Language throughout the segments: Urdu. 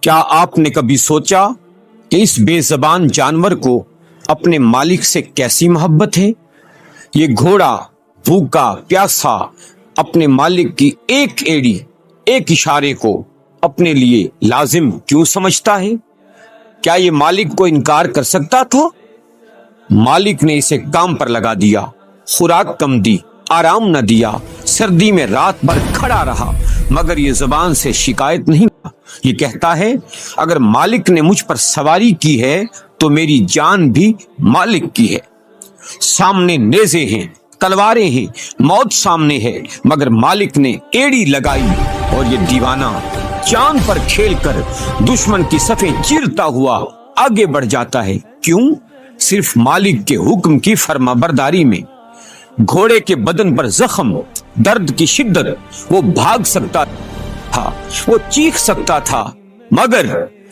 کیا آپ نے کبھی سوچا کہ اس بے زبان جانور کو اپنے مالک سے کیسی محبت ہے؟ یہ گھوڑا بھوکا پیاسا اپنے مالک کی ایک ایڑی ایک اشارے کو اپنے لیے لازم کیوں سمجھتا ہے؟ کیا یہ مالک کو انکار کر سکتا تھا؟ مالک نے اسے کام پر لگا دیا، خوراک کم دی، آرام نہ دیا، سردی میں رات بھر کھڑا رہا، مگر یہ زبان سے شکایت نہیں کرتا۔ یہ کہتا ہے اگر مالک نے مجھ پر سواری کی ہے تو میری جان بھی مالک کی ہے۔ سامنے نیزے ہیں، تلواریں ہیں، موت سامنے ہے، مگر مالک نے ایڑی لگائی اور یہ دیوانہ چاند پر کھیل کر دشمن کی صفیں چیرتا ہوا آگے بڑھ جاتا ہے۔ کیوں؟ صرف مالک کے حکم کی فرما برداری میں۔ گھوڑے کے بدن پر زخم، درد کی شدت، وہ بھاگ سکتا تھا، وہ چیخ سکتا تھا، مگر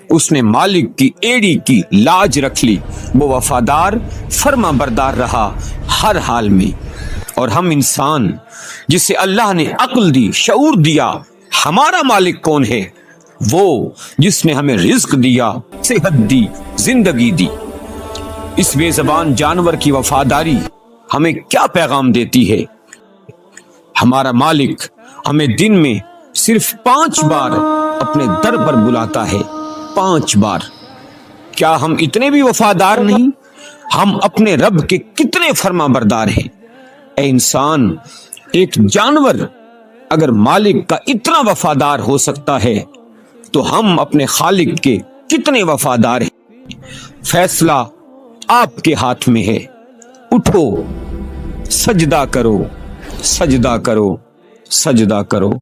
اس نے مالک کی ایڑی کی لاج رکھ لی۔ وہ وفادار فرما بردار رہا ہر حال میں۔ اور ہم انسان جسے اللہ نے عقل دی، شعور دیا، ہمارا مالک کون ہے؟ وہ جس نے ہمیں رزق دیا، صحت دی، زندگی دی۔ اس بے زبان جانور کی وفاداری ہمیں کیا پیغام دیتی ہے؟ ہمارا مالک ہمیں دن میں صرف 5 بار اپنے در پر بلاتا ہے، 5 بار۔ کیا ہم اتنے بھی وفادار نہیں؟ ہم اپنے رب کے کتنے فرما بردار ہیں؟ اے انسان، ایک جانور اگر مالک کا اتنا وفادار ہو سکتا ہے تو ہم اپنے خالق کے کتنے وفادار ہیں؟ فیصلہ آپ کے ہاتھ میں ہے۔ اٹھو، سجدہ کرو، سجدہ کرو، سجدہ کرو۔